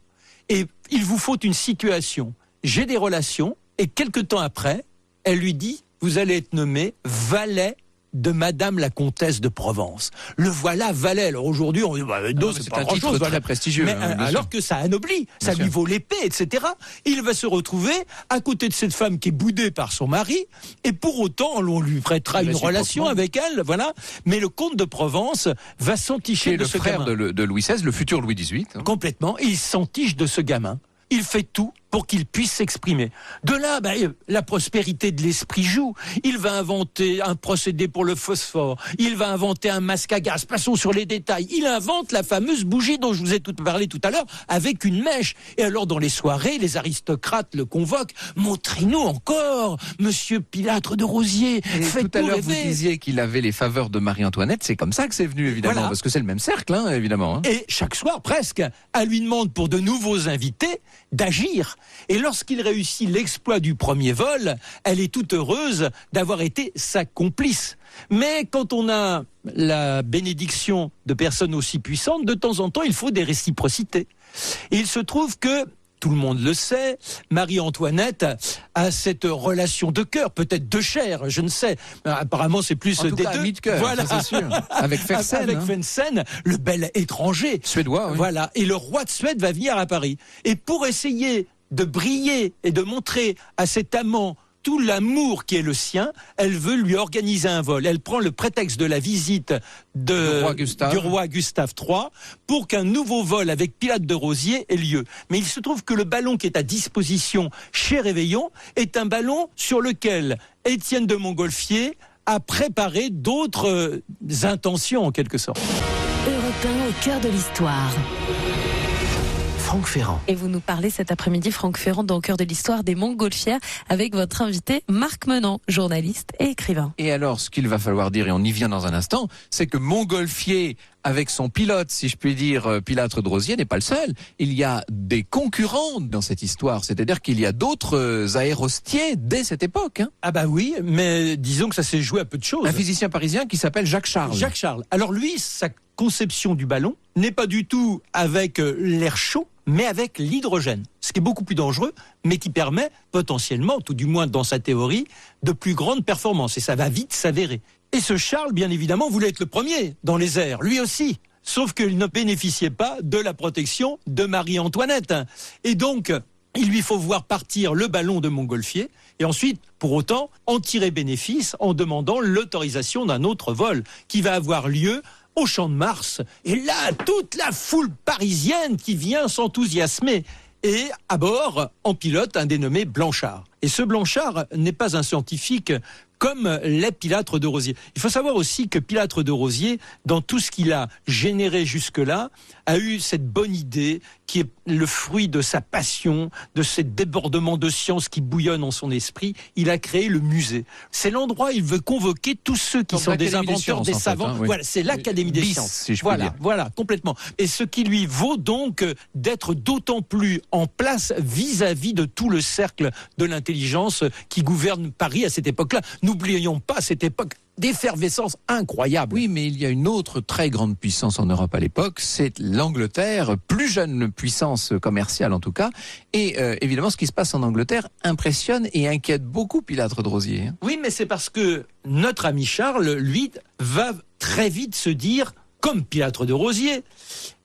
Et il vous faut une situation. J'ai des relations, et quelque temps après, elle lui dit, vous allez être nommé valet de Madame la comtesse de Provence. Le voilà valet. Alors aujourd'hui, on dit, c'est pas un titre très prestigieux. Mais, alors que ça anoblit, ça lui vaut l'épée, etc. Il va se retrouver à côté de cette femme qui est boudée par son mari, et pour autant, on lui prêtera une relation avec elle, voilà. Mais le comte de Provence va s'enticher de ce gamin. Le frère de Louis XVI, le futur Louis XVIII. Complètement. Il s'entiche de ce gamin. Il fait tout pour qu'il puisse s'exprimer. De là, la prospérité de l'esprit joue. Il va inventer un procédé pour le phosphore. Il va inventer un masque à gaz. Passons sur les détails. Il invente la fameuse bougie dont je vous ai parlé tout à l'heure, avec une mèche. Et alors, dans les soirées, les aristocrates le convoquent. Montrez-nous encore, monsieur Pilâtre de Rosiers. Tout à l'heure, vous disiez qu'il avait les faveurs de Marie-Antoinette. C'est comme ça que c'est venu, évidemment, voilà. Parce que c'est le même cercle, évidemment. Et chaque soir, presque, elle lui demande pour de nouveaux invités d'agir. Et lorsqu'il réussit l'exploit du premier vol, elle est toute heureuse d'avoir été sa complice. Mais quand on a la bénédiction de personnes aussi puissantes, de temps en temps, il faut des réciprocités. Et il se trouve que, tout le monde le sait, Marie-Antoinette a cette relation de cœur, peut-être de chair, je ne sais. Apparemment, c'est plus des deux. Ami de cœur, voilà. Ça, c'est sûr. Avec Fersen. Avec Fersen, le bel étranger. Suédois, oui. Voilà. Et le roi de Suède va venir à Paris. Et pour essayer de briller et de montrer à cet amant tout l'amour qui est le sien, elle veut lui organiser un vol. Elle prend le prétexte de la visite du roi Gustave III pour qu'un nouveau vol avec Pilâtre de Rosiers ait lieu. Mais il se trouve que le ballon qui est à disposition chez Réveillon est un ballon sur lequel Étienne de Montgolfier a préparé d'autres intentions, en quelque sorte. Europe 1 au cœur de l'histoire. Franck Ferrand. Et vous nous parlez cet après-midi, Franck Ferrand, dans le cœur de l'histoire des Montgolfières, avec votre invité Marc Menant, journaliste et écrivain. Et alors, ce qu'il va falloir dire, et on y vient dans un instant, c'est que Montgolfier, avec son pilote, si je puis dire, Pilâtre de Rosiers, n'est pas le seul. Il y a des concurrents dans cette histoire, c'est-à-dire qu'il y a d'autres aérostiers dès cette époque. Ah bah oui, mais disons que ça s'est joué à peu de choses. Un physicien parisien qui s'appelle Jacques Charles. Jacques Charles. Alors lui, sa conception du ballon n'est pas du tout avec l'air chaud, mais avec l'hydrogène. Ce qui est beaucoup plus dangereux, mais qui permet potentiellement, tout du moins dans sa théorie, de plus grandes performances. Et ça va vite s'avérer. Et ce Charles, bien évidemment, voulait être le premier dans les airs, lui aussi. Sauf qu'il ne bénéficiait pas de la protection de Marie-Antoinette. Et donc, il lui faut voir partir le ballon de Montgolfier et ensuite, pour autant, en tirer bénéfice en demandant l'autorisation d'un autre vol qui va avoir lieu au Champ de Mars. Et là, toute la foule parisienne qui vient s'enthousiasmer. Et à bord, en pilote, un dénommé Blanchard. Et ce Blanchard n'est pas un scientifique comme l'est Pilâtre de Rosiers. Il faut savoir aussi que Pilâtre de Rosiers, dans tout ce qu'il a généré jusque-là, a eu cette bonne idée qui est le fruit de sa passion, de ce débordement de science qui bouillonne en son esprit. Il a créé le musée. C'est l'endroit où il veut convoquer tous ceux qui sont des inventeurs, des savants. Oui. Voilà, c'est l'Académie des sciences. Si je puis dire. Voilà, complètement. Et ce qui lui vaut donc d'être d'autant plus en place vis-à-vis de tout le cercle de l'intelligence qui gouverne Paris à cette époque-là. N'oublions pas cette époque d'effervescence incroyable. Oui, mais il y a une autre très grande puissance en Europe à l'époque, c'est l'Angleterre, plus jeune puissance commerciale en tout cas. Et évidemment, ce qui se passe en Angleterre impressionne et inquiète beaucoup Pilâtre de Rosiers. Oui, mais c'est parce que notre ami Charles, lui, va très vite se dire, comme Pilâtre de Rosiers,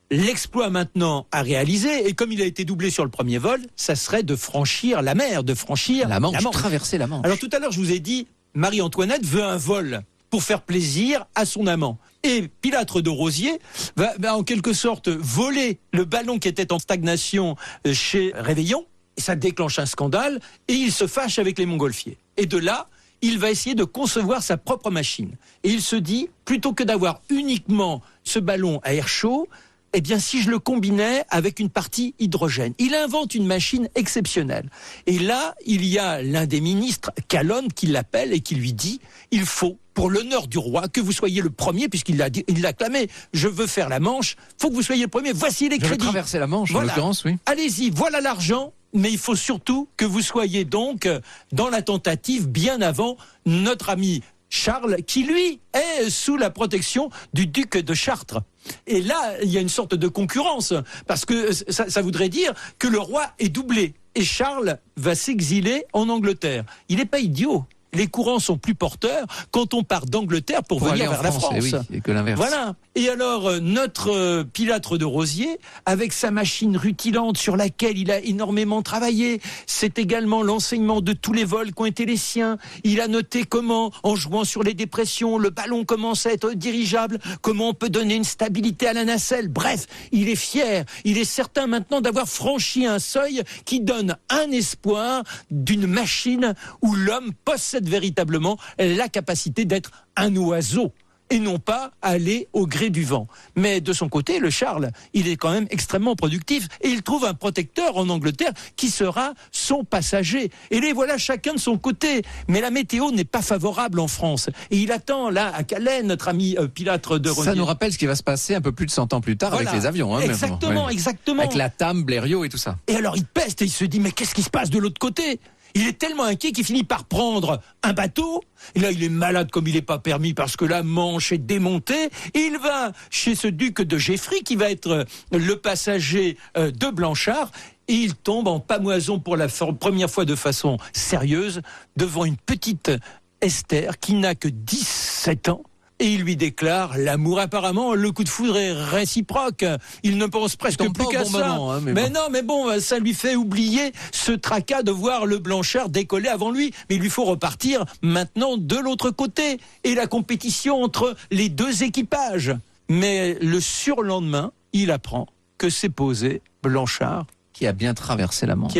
l'exploit maintenant à réaliser, et comme il a été doublé sur le premier vol, ça serait de franchir la mer, de franchir la Manche, traverser la Manche. Alors tout à l'heure, je vous ai dit, Marie-Antoinette veut un vol pour faire plaisir à son amant. Et Pilâtre de Rosiers va en quelque sorte voler le ballon qui était en stagnation chez Réveillon, et ça déclenche un scandale, et il se fâche avec les Montgolfiers. Et de là, il va essayer de concevoir sa propre machine. Et il se dit, plutôt que d'avoir uniquement ce ballon à air chaud, eh bien, si je le combinais avec une partie hydrogène. Il invente une machine exceptionnelle. Et là, il y a l'un des ministres, Calonne, qui l'appelle et qui lui dit, il faut, pour l'honneur du roi, que vous soyez le premier, puisqu'il l'a clamé, je veux faire la Manche, faut que vous soyez le premier, voici les crédits. Je veux traverser la Manche, voilà. En l'occurrence, oui. Allez-y, voilà l'argent, mais il faut surtout que vous soyez donc dans la tentative bien avant notre ami Charles, qui lui est sous la protection du duc de Chartres. Et là, il y a une sorte de concurrence, parce que ça voudrait dire que le roi est doublé, et Charles va s'exiler en Angleterre. Il n'est pas idiot. Les courants sont plus porteurs quand on part d'Angleterre pour venir vers la France. Oui, et que l'inverse. Voilà. Et alors, notre Pilâtre de Rosiers, avec sa machine rutilante sur laquelle il a énormément travaillé, c'est également l'enseignement de tous les vols qui ont été les siens. Il a noté comment, en jouant sur les dépressions, le ballon commence à être dirigeable, comment on peut donner une stabilité à la nacelle. Bref, il est fier. Il est certain maintenant d'avoir franchi un seuil qui donne un espoir d'une machine où l'homme possède véritablement la capacité d'être un oiseau et non pas aller au gré du vent. Mais de son côté, le Charles, il est quand même extrêmement productif et il trouve un protecteur en Angleterre qui sera son passager. Et les voilà chacun de son côté. Mais la météo n'est pas favorable en France. Et il attend là à Calais, notre ami Pilâtre de Rosiers. Ça nous rappelle ce qui va se passer un peu plus de 100 ans plus tard avec les avions. Exactement, exactement. Avec la Tam, Blériot et tout ça. Et alors il peste et il se dit, mais qu'est-ce qui se passe de l'autre côté ? Il est tellement inquiet qu'il finit par prendre un bateau. Et là, il est malade comme il n'est pas permis parce que la Manche est démontée. Et il va chez ce duc de Geoffrey qui va être le passager de Blanchard. Et il tombe en pamoison pour la première fois de façon sérieuse devant une petite Esther qui n'a que 17 ans. Et il lui déclare l'amour. Apparemment, le coup de foudre est réciproque. Il ne pense presque plus qu'à ça. Mais bon, ça lui fait oublier ce tracas de voir le Blanchard décoller avant lui. Mais il lui faut repartir maintenant de l'autre côté. Et la compétition entre les deux équipages. Mais le surlendemain, il apprend que s'est posé Blanchard. Qui a bien traversé la Manche.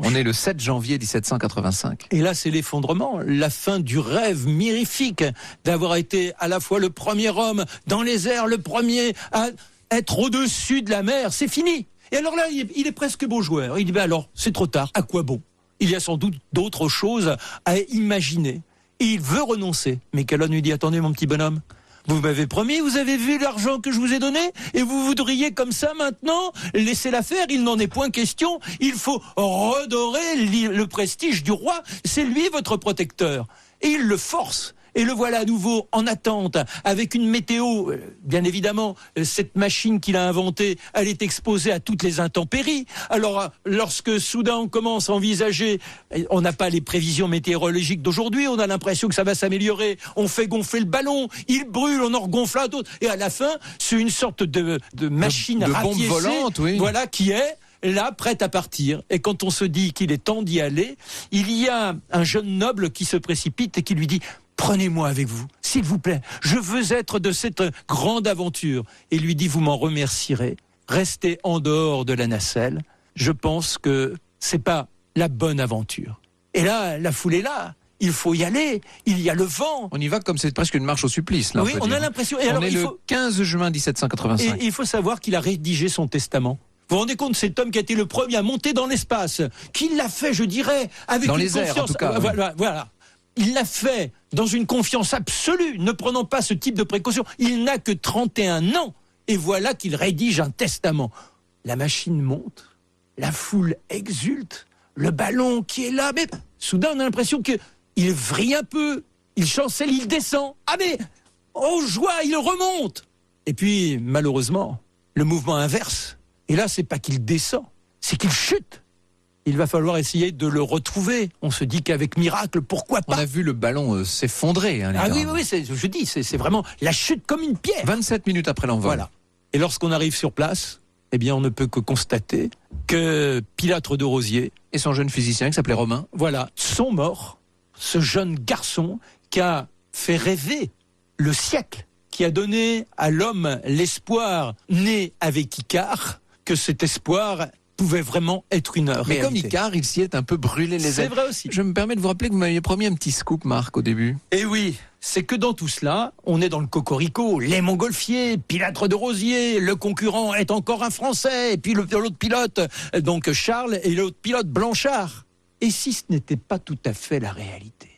On est le 7 janvier 1785. Et là, c'est l'effondrement, la fin du rêve mirifique d'avoir été à la fois le premier homme dans les airs, le premier à être au-dessus de la mer. C'est fini. Et alors là, il est presque beau joueur. Il dit, alors, c'est trop tard. À quoi bon ? Il y a sans doute d'autres choses à imaginer. Et il veut renoncer. Mais Calonne lui dit, attendez, mon petit bonhomme. Vous m'avez promis, vous avez vu l'argent que je vous ai donné et vous voudriez comme ça maintenant laisser l'affaire. Il n'en est point question. Il faut redorer le prestige du roi. C'est lui votre protecteur. Et il le force. Et le voilà à nouveau en attente, avec une météo, bien évidemment, cette machine qu'il a inventée, elle est exposée à toutes les intempéries. Alors, lorsque soudain on commence à envisager, on n'a pas les prévisions météorologiques d'aujourd'hui, on a l'impression que ça va s'améliorer, on fait gonfler le ballon, il brûle, on en regonfle un d'autres, et à la fin, c'est une sorte de machine de bombe rapiécée, volante, oui. voilà, qui est là, prête à partir. Et quand on se dit qu'il est temps d'y aller, il y a un jeune noble qui se précipite et qui lui dit « Prenez-moi avec vous, s'il vous plaît, je veux être de cette grande aventure. » Et lui dit « Vous m'en remercierez, restez en dehors de la nacelle, je pense que c'est pas la bonne aventure. » Et là, la foule est là. Il faut y aller, il y a le vent. On y va comme c'est presque une marche au supplice. Là, oui, on a l'impression. Et on alors, est le 15 juin 1785. Et il faut savoir qu'il a rédigé son testament. Vous vous rendez compte, cet homme qui a été le premier à monter dans l'espace, qu'il l'a fait, je dirais, avec dans une les confiance. airs, en tout cas. Voilà. Il l'a fait dans une confiance absolue, ne prenant pas ce type de précaution. Il n'a que 31 ans. Et voilà qu'il rédige un testament. La machine monte, la foule exulte, le ballon qui est là, mais soudain on a l'impression qu'il vrille un peu, il chancelle, il descend. Ah mais, oh joie, il remonte. Et puis, malheureusement, le mouvement inverse. Et là, c'est pas qu'il descend, c'est qu'il chute. Il va falloir essayer de le retrouver. On se dit qu'avec miracle, pourquoi pas. On a vu le ballon s'effondrer. Hein, oui, je dis, c'est vraiment la chute comme une pierre. 27 minutes après l'envol. Voilà. Et lorsqu'on arrive sur place, eh bien, on ne peut que constater que Pilâtre de Rosiers et son jeune physicien qui s'appelait Romain, voilà, sont morts. Ce jeune garçon qui a fait rêver le siècle, qui a donné à l'homme l'espoir né avec Icare, que cet espoir pouvait vraiment être une réalité. Mais comme Icare, il s'y est un peu brûlé les ailes. C'est vrai aussi. Je me permets de vous rappeler que vous m'aviez promis un petit scoop, Marc, au début. Eh oui, c'est que dans tout cela, on est dans le cocorico, les montgolfiers, Pilâtre de Rosiers, le concurrent est encore un Français, et puis l'autre pilote, donc Charles, et l'autre pilote Blanchard. Et si ce n'était pas tout à fait la réalité?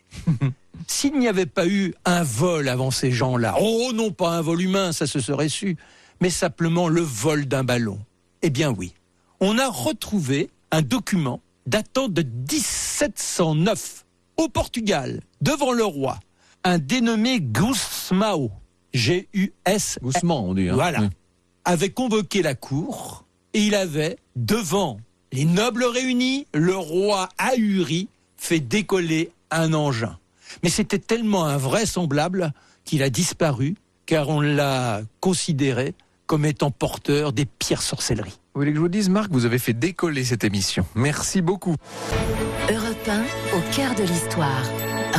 S'il n'y avait pas eu un vol avant ces gens-là, oh non, pas un vol humain, ça se serait su, mais simplement le vol d'un ballon. Eh bien oui, on a retrouvé un document datant de 1709 au Portugal, devant le roi, un dénommé Gusmão, G-U-S, Gusmão, on dit. Hein. Voilà, oui. avait convoqué la cour et il avait, devant les nobles réunis, le roi ahuri fait décoller un engin. Mais c'était tellement invraisemblable qu'il a disparu, car on l'a considéré comme étant porteur des pires sorcelleries. Vous voulez que je vous dise, Marc, vous avez fait décoller cette émission. Merci beaucoup. Europe 1, au cœur de l'histoire.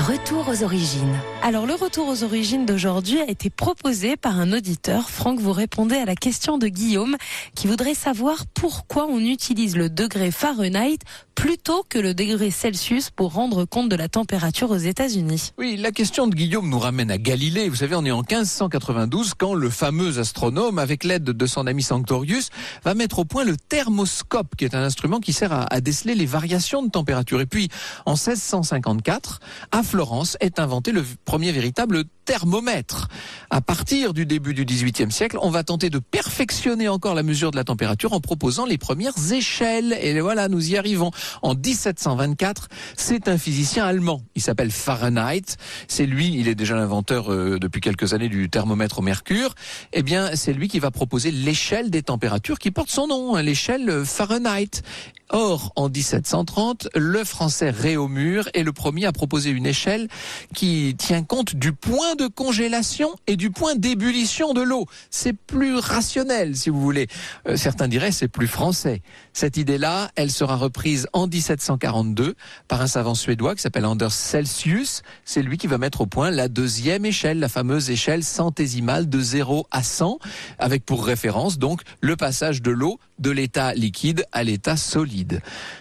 Retour aux origines. Alors, le retour aux origines d'aujourd'hui a été proposé par un auditeur. Franck, vous répondez à la question de Guillaume, qui voudrait savoir pourquoi on utilise le degré Fahrenheit plutôt que le degré Celsius pour rendre compte de la température aux États-Unis. Oui, la question de Guillaume nous ramène à Galilée. Vous savez, on est en 1592 quand le fameux astronome, avec l'aide de son ami Sanctorius, va mettre au point le thermoscope, qui est un instrument qui sert à déceler les variations de température. Et puis, en 1654, à Florence, est inventé le premier véritable thermomètre. À partir du début du XVIIIe siècle, on va tenter de perfectionner encore la mesure de la température en proposant les premières échelles. Et voilà, nous y arrivons. En 1724, c'est un physicien allemand. Il s'appelle Fahrenheit. C'est lui, il est déjà l'inventeur depuis quelques années du thermomètre au mercure. Eh bien, c'est lui qui va proposer l'échelle des températures qui porte son nom, hein, l'échelle Fahrenheit. Or, en 1730, le français Réaumur est le premier à proposer une échelle qui tient compte du point de congélation et du point d'ébullition de l'eau. C'est plus rationnel, si vous voulez. Certains diraient c'est plus français. Cette idée-là, elle sera reprise en 1742 par un savant suédois qui s'appelle Anders Celsius. C'est lui qui va mettre au point la deuxième échelle, la fameuse échelle centésimale de 0 à 100, avec pour référence donc le passage de l'eau de l'état liquide à l'état solide.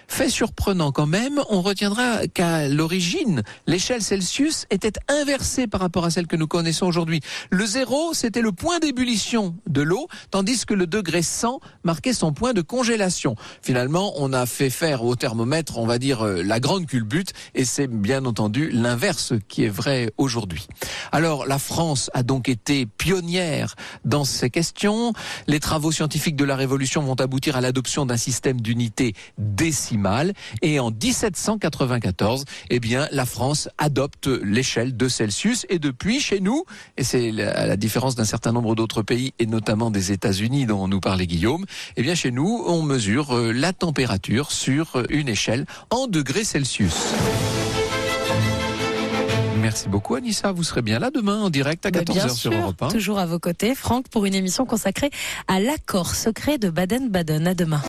Fait surprenant quand même, on retiendra qu'à l'origine, l'échelle Celsius était inversée par rapport à celle que nous connaissons aujourd'hui. Le 0, c'était le point d'ébullition de l'eau, tandis que le degré 100 marquait son point de congélation. Finalement, on a fait faire au thermomètre, on va dire, la grande culbute, et c'est bien entendu l'inverse qui est vrai aujourd'hui. Alors, la France a donc été pionnière dans ces questions. Les travaux scientifiques de la Révolution vont d'aboutir à l'adoption d'un système d'unité décimale. Et en 1794, eh bien, la France adopte l'échelle de Celsius. Et depuis, chez nous, et c'est à la différence d'un certain nombre d'autres pays, et notamment des États-Unis dont nous parlait Guillaume, eh bien, chez nous, on mesure la température sur une échelle en degrés Celsius. Merci beaucoup Anissa, vous serez bien là demain en direct à 14h sur Europe 1. Toujours à vos côtés, Franck, pour une émission consacrée à l'accord secret de Baden-Baden. À demain.